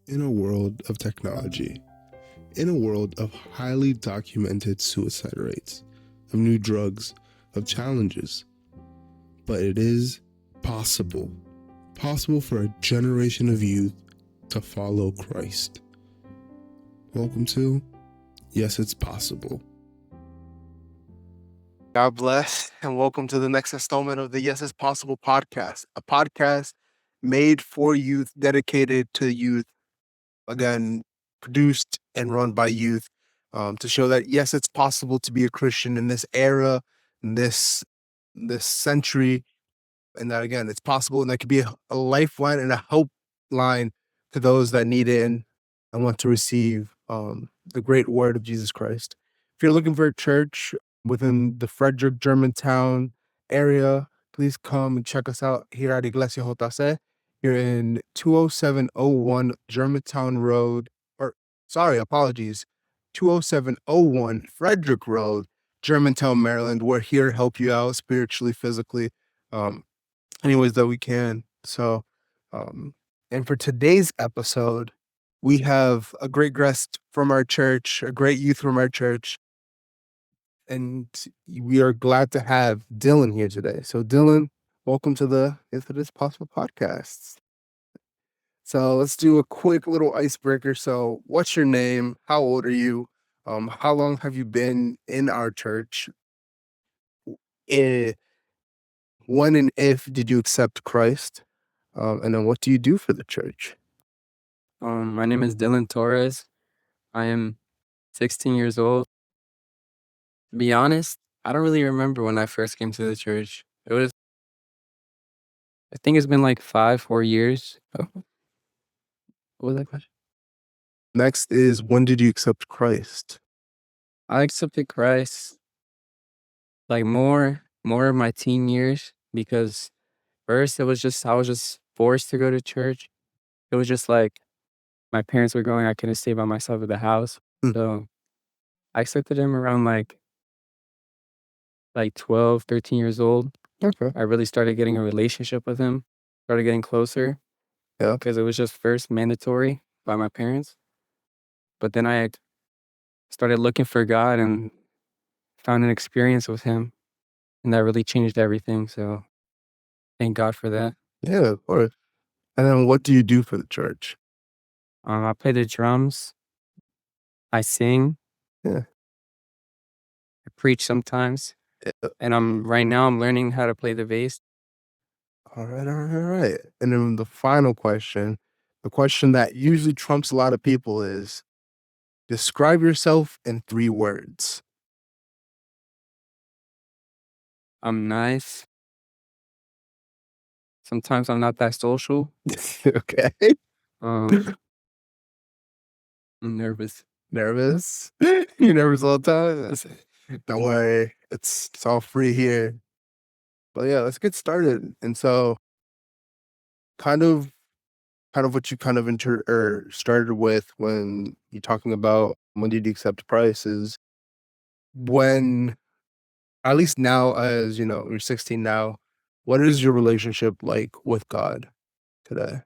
In a world of technology, in a world of highly documented suicide rates, of new drugs, of challenges, but it is possible for a generation of youth to follow Christ. Welcome to Yes, It's Possible. God bless, and welcome to the next installment of the Yes, It's Possible podcast, a podcast made for youth, dedicated to youth, again, produced and run by youth, to show that, yes, it's possible to be a Christian in this era, in this century, and that, again, it's possible, and that could be a lifeline and a help line to those that need it and want to receive the great word of Jesus Christ. If you're looking for a church within the Frederick, Germantown area, please come and check us out here at Iglesia JC. You're in 20701 Germantown Road, 20701 Frederick Road, Germantown, Maryland. We're here to help you out spiritually, physically, any ways that we can. So, and for today's episode, we have a great guest from our church, a great youth from our church, and we are glad to have Dylan here today. So, Dylan, welcome to the If It Is Possible podcast. So, let's do a quick little icebreaker. So, what's your name? How old are you? How long have you been in our church? Eh, When and if did you accept Christ? And then what do you do for the church? My name is Dylan Torres. I am 16 years old. To be honest, I don't really remember when I first came to the church. I think it's been like 4 years. Oh, what was that question? Next is, when did you accept Christ? I accepted Christ like more of my teen years, because first I was just forced to go to church. It was just like my parents were going, I couldn't stay by myself at the house. So I accepted him around like 12, 13 years old. Okay. I really started getting a relationship with him, started getting closer. Yeah. Because it was just first mandatory by my parents. But then I started looking for God and found an experience with him. And that really changed everything. So thank God for that. Yeah, of course. And then what do you do for the church? I play the drums. I sing. Yeah. I preach sometimes. And right now I'm learning how to play the bass. All right. And then the final question, the question that usually trumps a lot of people is, describe yourself in 3 words. I'm nice. Sometimes I'm not that social. Okay. I'm nervous. Nervous? You're nervous all the time? Don't worry. It's all free here. But yeah, let's get started. And so kind of what you kind of started with when you're talking about when did you accept Christ is when, at least now, as you know, you're 16 now, what is your relationship like with God today? I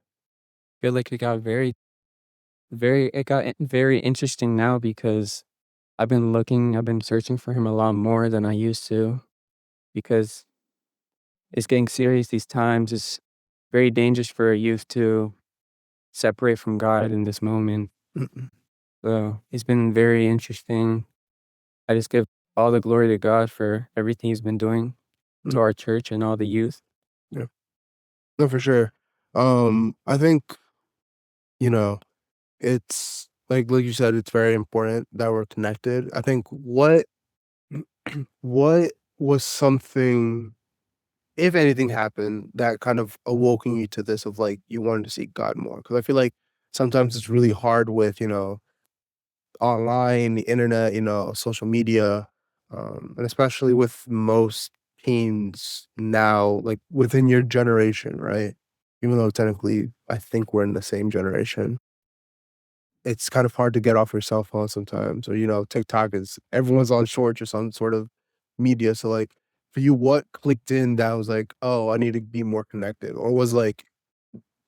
feel like it got very interesting now, because I've been searching for him a lot more than I used to, because it's getting serious these times. It's very dangerous for a youth to separate from God in this moment. So it's been very interesting. I just give all the glory to God for everything he's been doing to our church and all the youth. Yeah. No, for sure. I think, it's like you said, it's very important that we're connected. I think what was something, if anything happened, that kind of awoken you to this of like you wanted to seek God more? Because I feel like sometimes it's really hard with, online, the internet, social media, and especially with most teens now, like within your generation, right? Even though technically I think we're in the same generation, it's kind of hard to get off your cell phone sometimes. Or, TikTok is, everyone's on shorts or some sort of media. So like for you, what clicked in that was like, oh, I need to be more connected? Or was like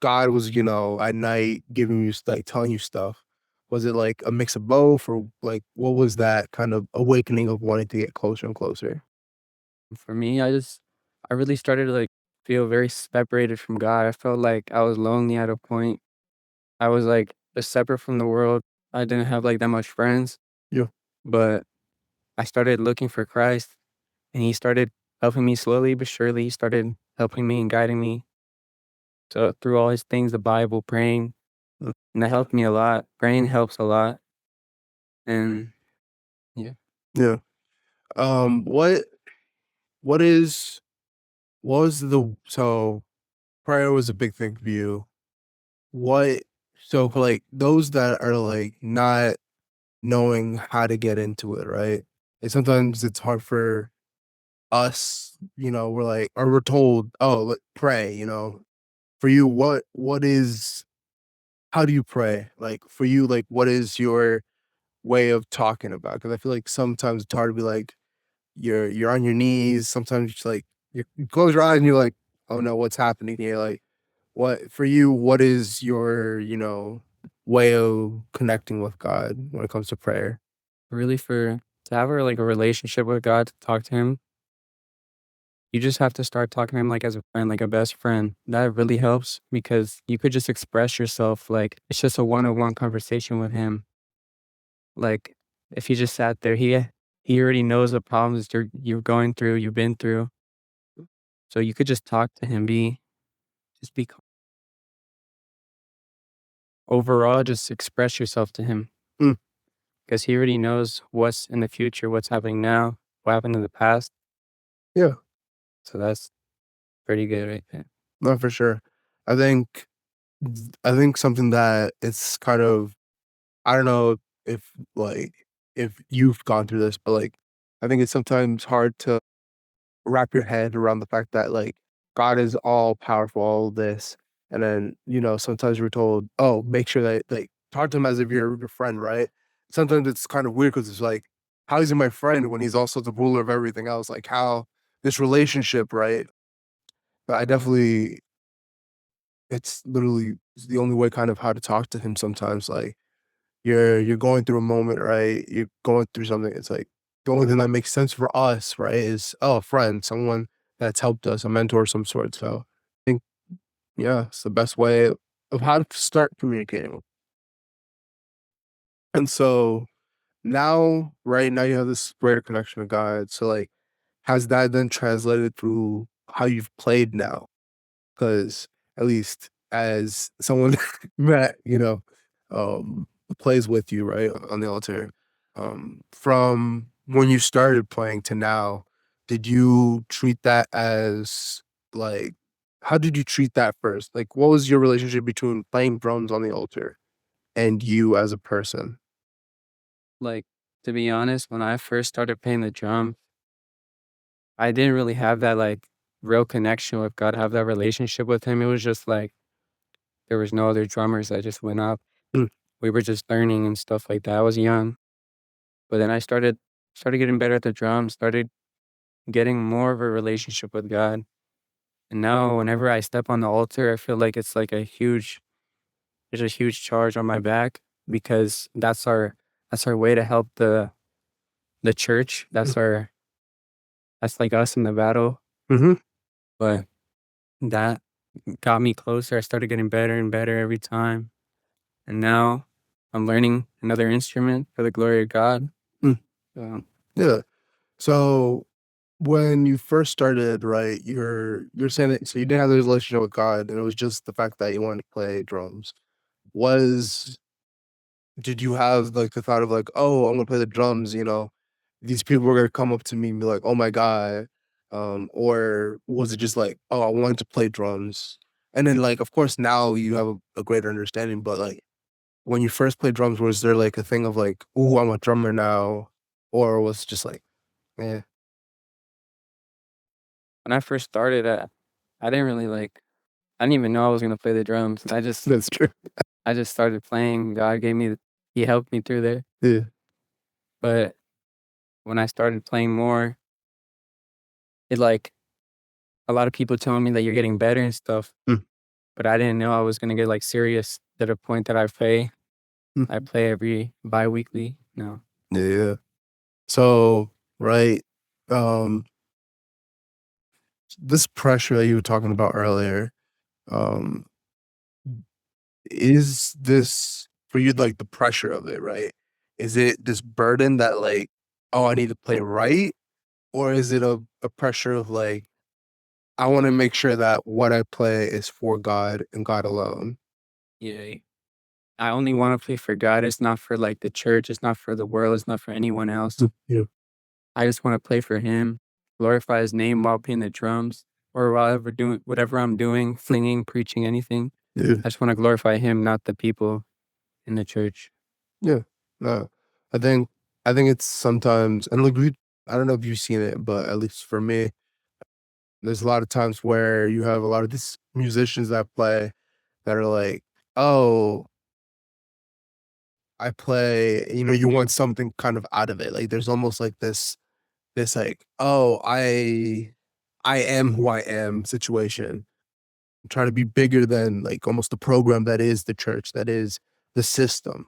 God was, at night giving you, like, telling you stuff? Was it like a mix of both, or like what was that kind of awakening of wanting to get closer and closer? For me, I really started to like feel very separated from God. I felt like I was lonely at a point. I was like just separate from the world. I didn't have like that much friends, Yeah. but I started looking for Christ, and he started helping me slowly but surely. He started helping me and guiding me to through all his things, the Bible, praying, Mm. and that helped me a lot. Praying helps a lot. And yeah. Yeah. What what is what was the so prayer was a big thing for you. What so for like those that are like not knowing how to get into it, right? And sometimes it's hard for us, we're like, or we're told, oh, pray, For you, what is how do you pray? Like for you, like what is your way of talking about? Because I feel like sometimes it's hard to be like you're on your knees. Sometimes it's like you close your eyes and you're like, oh no, what's happening here? Like what for you, what is your, way of connecting with God when it comes to prayer? Really, for to have a like a relationship with God, to talk to him, you just have to start talking to him like as a friend, like a best friend. That really helps because you could just express yourself like it's just a one-on-one conversation with him. Like if you just sat there, he already knows the problems you're going through, you've been through. So you could just talk to him, just be overall, just express yourself to him Mm, because he already knows what's in the future, what's happening now, what happened in the past. yeah, So that's pretty good right there. no, for sure. I think I think something that it's kind of I don't know if like if you've gone through this, but like I think it's sometimes hard to wrap your head around the fact that like God is all powerful, all this, and then sometimes we're told, oh, make sure that like talk to him as if you're your friend, right? Sometimes it's kind of weird because it's like, how is he my friend when he's also the ruler of everything else? Like how this relationship, right? But I definitely, it's literally the only way kind of how to talk to him sometimes. Like you're going through a moment, right? You're going through something. It's like the only thing that makes sense for us, right, is a friend, someone that's helped us, a mentor of some sort. So I think, yeah, it's the best way of how to start communicating. And so now, right now, you have this greater connection with God. So like, has that then translated through how you've played now? Because at least as someone that plays with you right on the altar, from when you started playing to now, did you treat that as like how did you treat that first? Like what was your relationship between playing drums on the altar and you as a person? Like, to be honest, when I first started playing the drum, I didn't really have that like real connection with God, have that relationship with him. It was just like there was no other drummers that just went up. Mm, We were just learning and stuff like that. I was young. But then I started getting better at the drums, started getting more of a relationship with God. And now whenever I step on the altar, I feel like it's like there's a huge charge on my back because that's our way to help the church. That's like us in the battle. mm-hmm. But that got me closer. I started getting better and better every time. And now I'm learning another instrument for the glory of God. Mm, So, yeah. So when you first started, right, you're saying that so you didn't have this relationship with God, and it was just the fact that you wanted to play drums. Was Did you have like the thought of like, oh, I'm gonna play the drums, these people were gonna come up to me and be like, oh my God. Or was it just like, oh, I wanted to play drums? And then like of course now you have a greater understanding, but like when you first played drums, was there like a thing of like, oh, I'm a drummer now? Or was it just like, yeah. when I first started, I didn't really I didn't even know I was gonna play the drums. That's true. I just started playing. He helped me through there. Yeah. But when I started playing more, it like a lot of people telling me that you're getting better and stuff. Mm. but I didn't know I was gonna get like serious to the point that I play. I play every bi-weekly now. Yeah. So, right, this pressure that you were talking about earlier, um, is this for you like the pressure of it, right? Is it this burden that like, oh, I need to play right? Or is it a pressure of like, I want to make sure that what I play is for God and God alone? Yeah. I only want to play for God. It's not for like the church. It's not for the world. It's not for anyone else. Yeah. I just want to play for Him, glorify His name while playing the drums or while ever doing whatever I'm doing, singing, preaching, anything. Yeah. I just want to glorify Him, not the people in the church. Yeah. No. I think it's sometimes, and like I don't know if you've seen it, but at least for me, there's a lot of times where you have a lot of these musicians that play that are like, oh, I play, you want something kind of out of it. Like there's almost like this like, oh, I am who I am situation. I'm trying to be bigger than like almost the program that is the church, that is the system.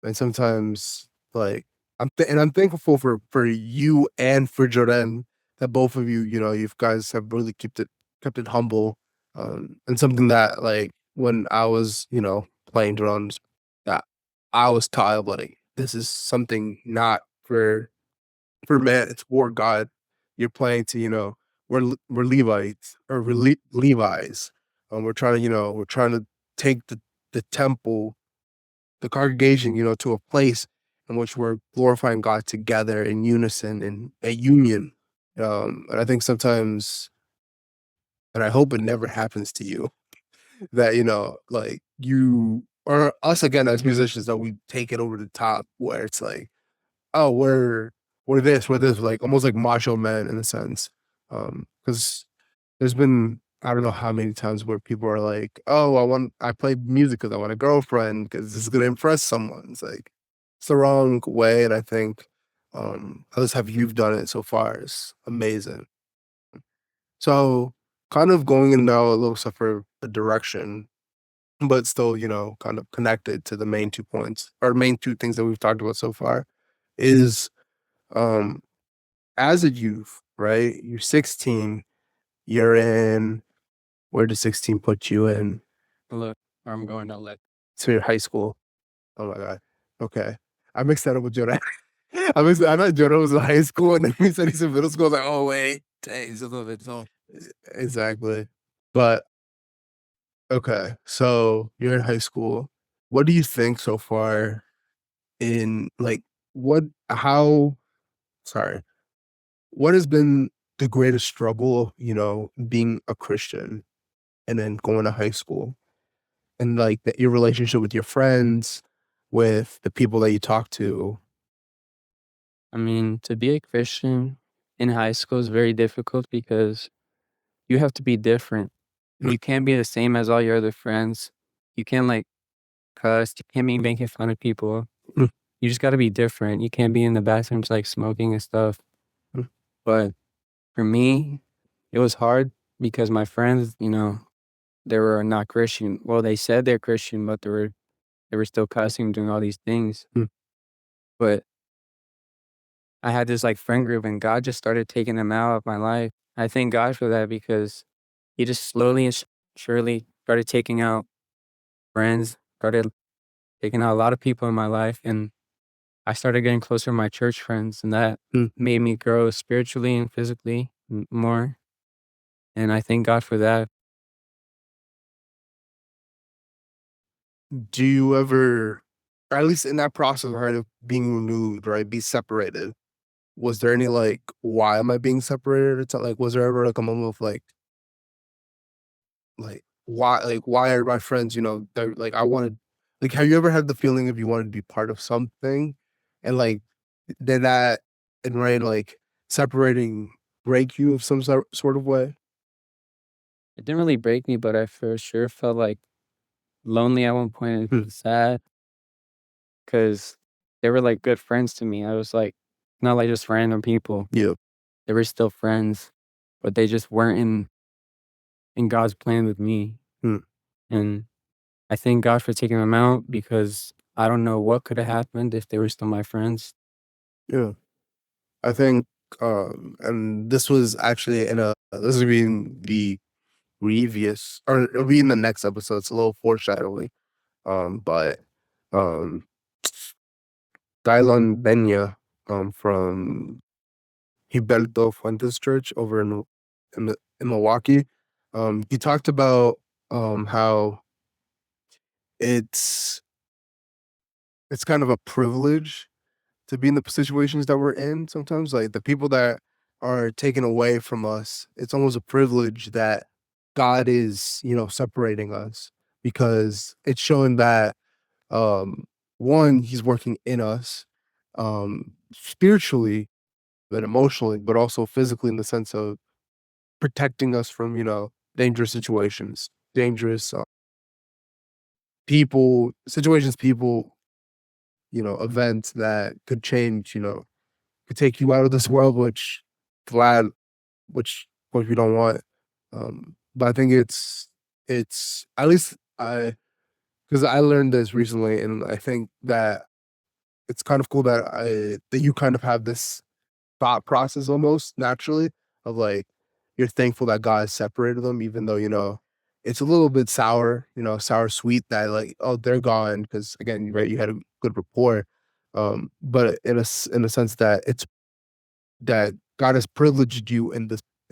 And sometimes like I'm thankful for you and for Jordan, that both of you, you guys have really kept it humble. And something that like when I was, playing drums, that I was taught like this is something not for man, it's for God. You're playing to, we're Levites or Levi's. We're trying to take the temple, the congregation, to a place in which we're glorifying God together in unison and a union. And I think sometimes, and I hope it never happens to you, that, like you or us again as musicians, that we take it over the top where it's like, oh, we're this, like almost like macho men in a sense. Because there's been I don't know how many times where people are like, oh, I play music because I want a girlfriend because this is gonna impress someone. It's like it's the wrong way, and I think at least have you've done it so far is amazing. So kind of going in now a little separate direction, but still, kind of connected to the main 2 points or main 2 things that we've talked about so far is um as a youth, right? You're 16, you're in where does 16 put you in? Look, where I'm going, I'll let. So you're high school. Oh my God. Okay. I mixed that up with Jordan. I thought Jordan was in high school and then he said he's in middle school. I was like, oh wait. Dang, it's a little bit tall. Exactly. But okay. So you're in high school. What do you think so far in like how sorry, what has been the greatest struggle, being a Christian and then going to high school and like your relationship with your friends, with the people that you talk to? I mean, to be a Christian in high school is very difficult because you have to be different. You can't be the same as all your other friends. You can't like cuss. You can't be making fun of people. Mm. You just got to be different. You can't be in the bathrooms like smoking and stuff. Mm. But for me, it was hard because my friends, they were not Christian. Well, they said they're Christian, but they were still cussing, doing all these things. Mm. But I had this like friend group, and God just started taking them out of my life. I thank God for that because He just slowly and surely started taking out friends, started taking out a lot of people in my life, and I started getting closer to my church friends, and that Mm. made me grow spiritually and physically more. And I thank God for that. Do you ever, or at least in that process, right, of being removed, right, be separated, was there any like, why am I being separated? It's like, was there ever like a moment of why are my friends, they're like, I wanted, like, have you ever had the feeling of you wanted to be part of something and like, did that and right, like separating break you of some sort of way? It didn't really break me, but I for sure felt like lonely at one point Hmm. and sad because they were like good friends to me. I was like, not like just random people. Yeah. They were still friends, but they just weren't in God's plan with me. Hmm. And I thank God for taking them out because I don't know what could have happened if they were still my friends. Yeah. I think, and this was actually this will be in the previous, or it'll be in the next episode. It's a little foreshadowing. But, Dylan Benya, from Gilberto Fuentes Church over in Milwaukee, he talked about, how it's kind of a privilege to be in the situations that we're in sometimes. Like the people that are taken away from us, it's almost a privilege that God is, separating us, because it's showing that, one, he's working in us, spiritually, but emotionally, but also physically, in the sense of protecting us from, dangerous situations, dangerous, people, events that could change, could take you out of this world, glad, which of course we don't want. But I think it's at least because I learned this recently, and I think that it's kind of cool that you kind of have this thought process almost naturally of like, you're thankful that God separated them, even though, it's a little bit sour, sour sweet that, like, oh, they're gone, because again, right, you had a good rapport. But in a sense that God has privileged you in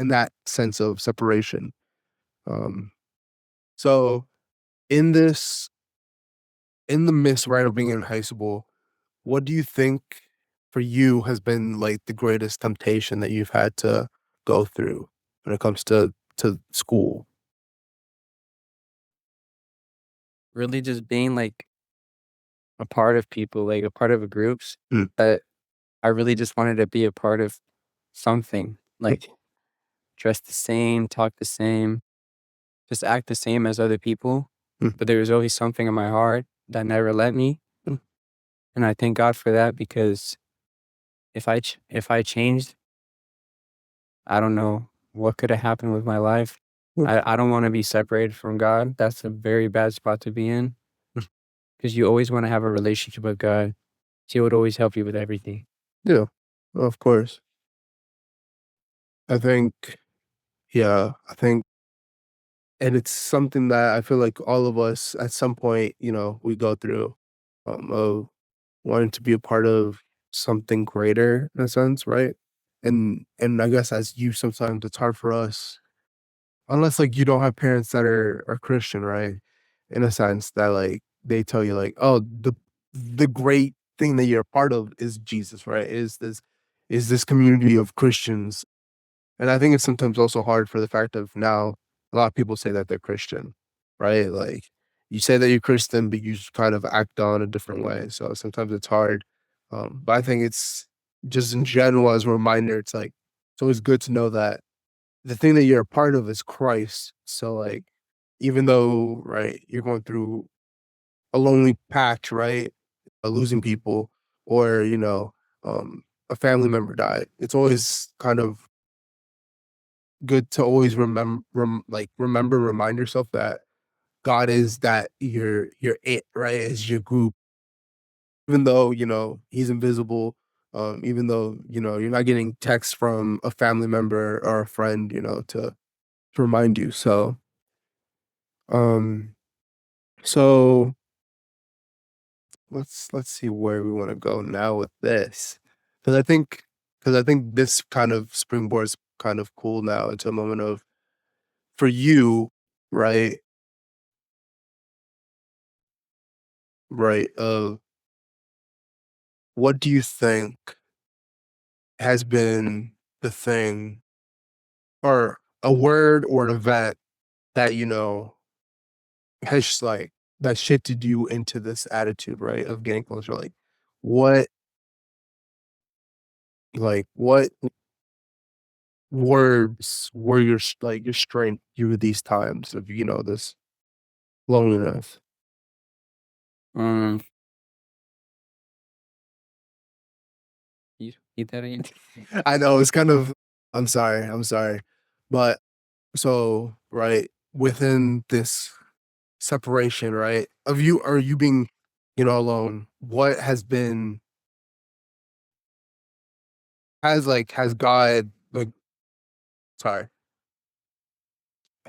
that sense of separation. Um, so in this in the midst, right, of being in high school, what do you think for you has been like the greatest temptation that you've had to go through when it comes to school? Really just being like a part of people, like a part of a groups Mm. that I really just wanted to be a part of something, like dress the same, talk the same, just act the same as other people. Mm. But there was always something in my heart that never let me. Mm. And I thank God for that, because if I changed, I don't know what could have happened with my life. Mm. I don't want to be separated from God. That's a very bad spot to be in, Mm. because you always want to have a relationship with God. He would always help you with everything. Yeah, of course. I think, yeah, and it's something that I feel like all of us at some point, we go through, of wanting to be a part of something greater in a sense, right? And I guess as you, sometimes it's hard for us, unless like you don't have parents that are Christian, right? In a sense that like they tell you like, oh, the great thing that you're a part of is Jesus, right? Is this community of Christians. And I think it's sometimes also hard for the fact of now a lot of people say that they're Christian, right? Like you say that you're Christian, but you just kind of act on a different way. So sometimes it's hard. But I think it's just in general as a reminder, it's like it's always good to know that the thing that you're a part of is Christ. So like even though, right, you're going through a lonely patch, right? Losing people, or, a family member died. It's always kind of good to always remind yourself that God is that you're it, right? Is your group, even though He's invisible. Even though you're not getting texts from a family member or a friend, to remind you. Um, so let's see where we want to go now with this, because I think this kind of springboard's kind of cool now into a moment of, for you, right, right, what do you think has been the thing, or a word or an event that has just, like, that shifted you into this attitude, right, of getting closer? Like, what what words were your strength through these times of, this loneliness? Um, you that again? I know it's kind of, I'm sorry. But so, right, within this separation, right? Of you, or you being, alone. What has been, has God, sorry,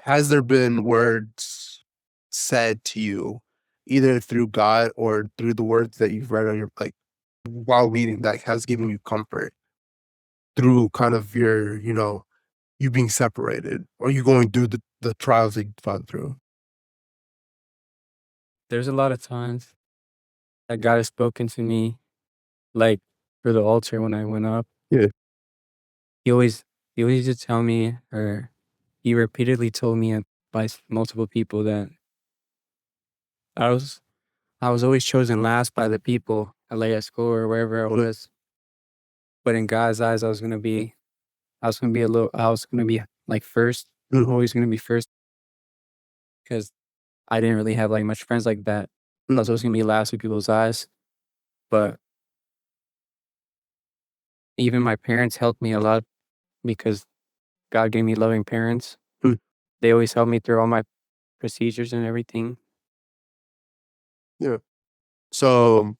has there been words said to you, either through God or through the words that you've read on your, while reading, that has given you comfort through kind of your, you being separated, or you going through the trials that you've gone through? There's a lot of times that God has spoken to me, like through the altar when I went up. Yeah. He always he always used to tell me, or he repeatedly told me by multiple people that I was I was always chosen last by the people at school or wherever I was. But in God's eyes, I was gonna be like first. Always gonna be first because I didn't really have like much friends like that. I was always gonna be last in people's eyes. But even my parents helped me a lot because God gave me loving parents. Mm. They always helped me through all my procedures and everything. Yeah. So,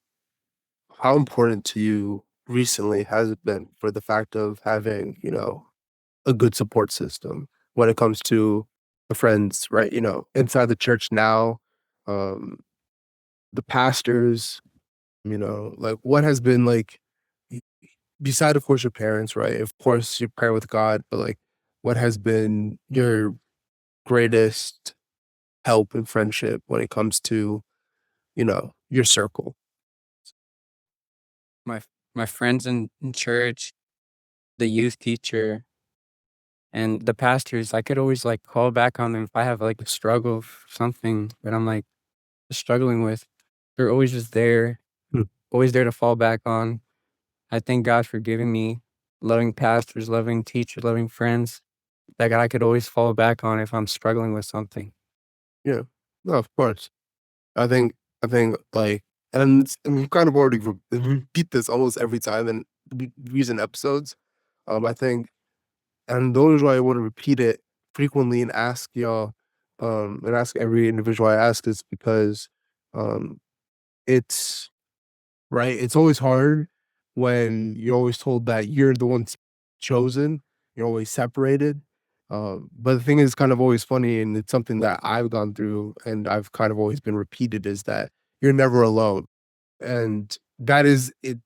how important to you recently has it been for the fact of having, a good support system when it comes to the friends, right? Inside the church now, um, the pastors, what has been y- beside, of course, your parents, right? Of course, your prayer with God, but what has been your greatest help and friendship when it comes to, your circle? My my friends in church, the youth teacher, and the pastors, I could always like call back on them if I have like a struggle of something that I'm like struggling with. They're always just there, Mm. always there to fall back on. I thank God for giving me loving pastors, loving teachers, loving friends that I could always fall back on if I'm struggling with something. Yeah. No, of course. I think and we kind of already repeat this almost every time in recent episodes. I think, and the only reason why I want to repeat it frequently and ask y'all, and ask every individual I ask, is because, um, it's right. It's always hard when you're always told that you're the one chosen. You're always separated. But the thing is kind of always funny, and it's something that I've gone through and I've kind of always been repeated, is that you're never alone. And that is it,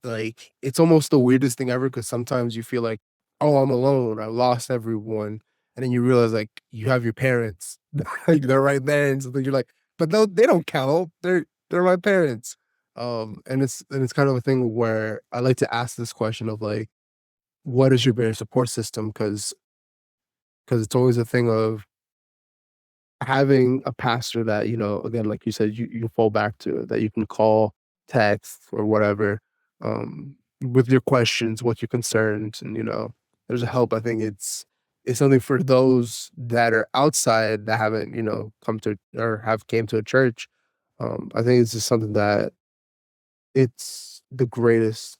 it's almost the weirdest thing ever, because sometimes you feel like, oh, I'm alone. I lost everyone. And then you realize you have your parents. They're right there. And so then you're like, but no, they don't count. They're my parents. And it's kind of a thing where I like to ask this question of what is your better support system? Because it's always a thing of having a pastor that, again, like you said, you fall back to, that you can call, text, or whatever, with your questions, what your concerns, and there's a help. I think it's something for those that are outside that haven't, come to, or have came to a church. I think it's just something that it's the greatest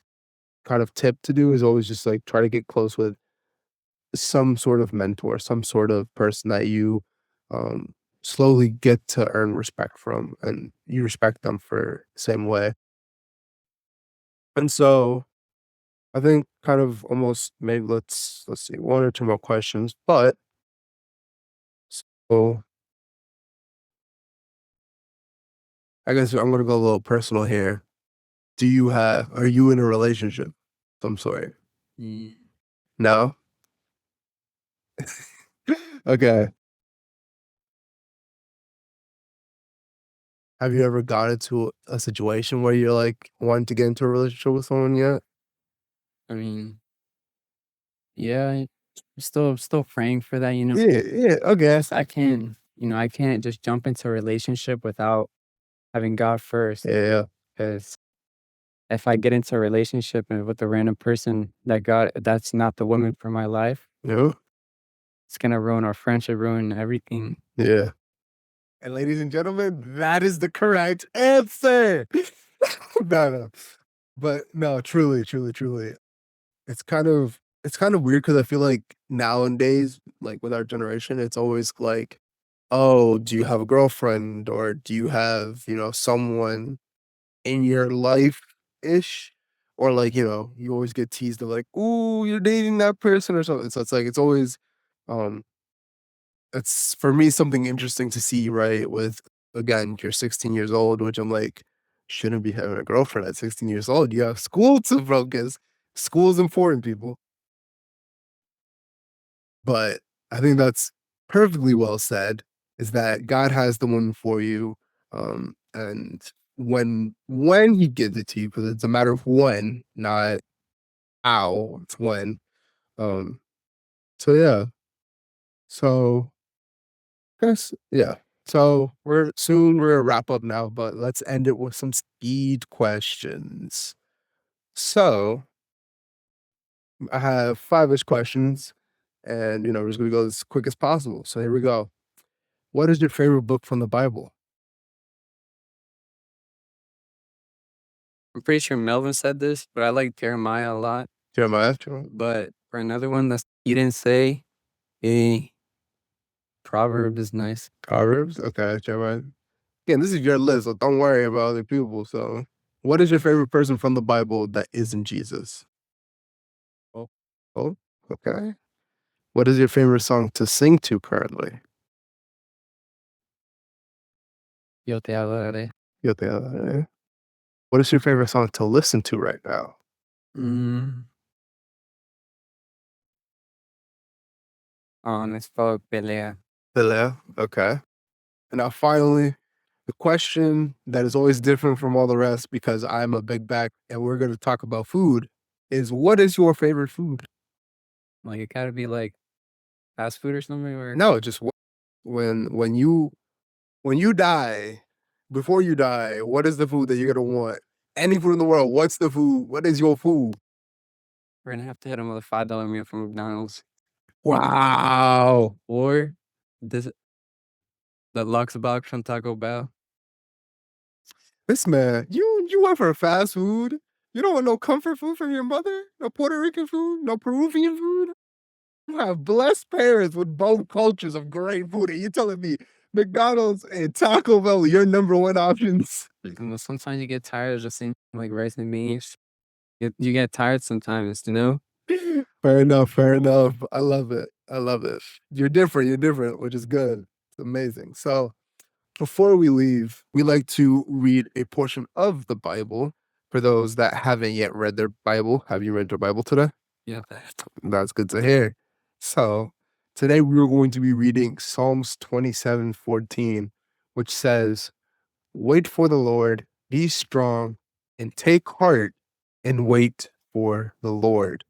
kind of tip to do, is always just try to get close with some sort of mentor, some sort of person that you, um, slowly get to earn respect from, and you respect them for the same way. And so I think kind of almost, maybe let's see, one or two more questions. But so I guess I'm gonna go a little personal here. Are you in a relationship of some sort? Mm. No? Okay. Have you ever got into a situation where you're wanting to get into a relationship with someone yet? I mean, yeah, still praying for that, Yeah, yeah, okay. I can't just jump into a relationship without having God first. Yeah, yeah. Because if I get into a relationship and with a random person that's not the woman for my life, Yeah. it's gonna ruin our friendship, ruin everything. Yeah. And ladies and gentlemen, that is the correct answer. No, no. But no, truly, truly, truly. It's kind of weird, because I feel like nowadays, with our generation, it's always oh, do you have a girlfriend or do you have, someone in your life-ish? Or like, you always get teased of like, ooh, you're dating that person or something. So it's like it's always um it's for me something interesting to see, right? With again, you're 16 years old, which I'm like, shouldn't be having a girlfriend at 16 years old. You have school to focus. School is important, people. But I think that's perfectly well said, is that God has the one for you. And when he gives it to you, because it's a matter of when, not how, it's when. Um, so yeah. So guess yeah. So we're gonna wrap up now, but let's end it with some speed questions. So I have 5-ish questions, and we're just gonna go as quick as possible. So here we go. What is your favorite book from the Bible? I'm pretty sure Melvin said this, but I like Jeremiah a lot. Jeremiah. But for another one that you didn't say, a proverb is nice. Proverbs. Okay, Jeremiah. Again, this is your list, so don't worry about other people. So, what is your favorite person from the Bible that isn't Jesus? Oh. Oh, okay. What is your favorite song to sing to currently? Yo te hablaré. Yo te amaré. What is your favorite song to listen to right now? It's called Pelea. Pelea. Okay. And now finally, the question that is always different from all the rest because I'm a big back and we're going to talk about food is what is your favorite food? Like it gotta be like fast food or something, or No, just when you die, before you die, what is the food that you're going to want? Any food in the world, what's the food? What is your food? we're gonna have to hit him with a $5 meal from McDonald's. Wow. Or this the Lux box from Taco Bell. This man, you went for fast food? You don't want no comfort food from your mother? No Puerto Rican food? No Peruvian food? You have blessed parents with both cultures of great food, and you're telling me McDonald's and Taco Bell are your number one options? Sometimes you get tired of just eating like rice and beans. You get tired sometimes, you know? Fair enough, fair enough. I love it. I love it. You're different, which is good. It's amazing. So before we leave, we like to read a portion of the Bible for those that haven't yet read their Bible. Have you read your Bible today? Yeah. That's good to hear. So today we're going to be reading Psalms 27:14, which says, wait for the Lord, be strong, and take heart and wait for the Lord.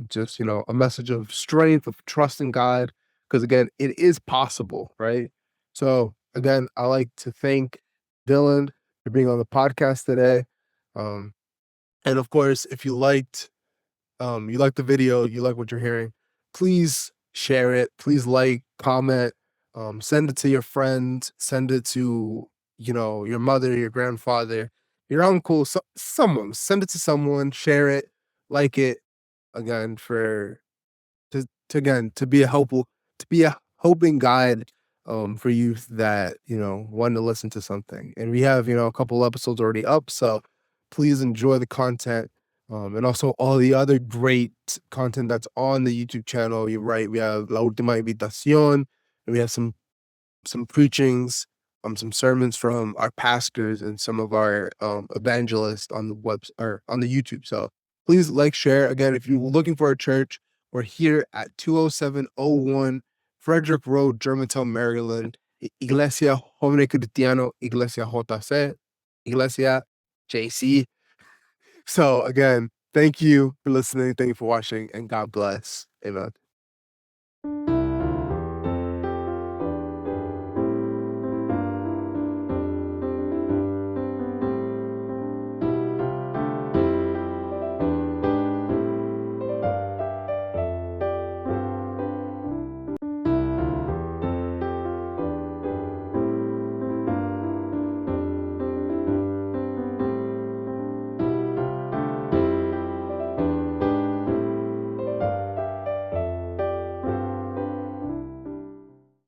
Just, a message of strength, of trust in God, because again, it is possible, right? So again, I like to thank Dylan for being on the podcast today. Um, and of course, if you like the video, you like what you're hearing, please share it. Please like, comment, send it to your friend, send it to, your mother, your grandfather, your uncle, someone. Send it to someone, share it, like it. Again, to be a helping guide for youth that want to listen to something. And we have a couple episodes already up, so please enjoy the content. And also all the other great content that's on the YouTube channel. You're right. We have La Última Invitación, and we have some preachings, some sermons from our pastors and some of our evangelists on the or on the YouTube. So please like, share. Again, if you're looking for a church, we're here at 20701 Frederick Road, Germantown, Maryland. Iglesia Jóvenes Cristianos, Iglesia JC, Iglesia JC. So again, thank you for listening. Thank you for watching, and God bless. Amen.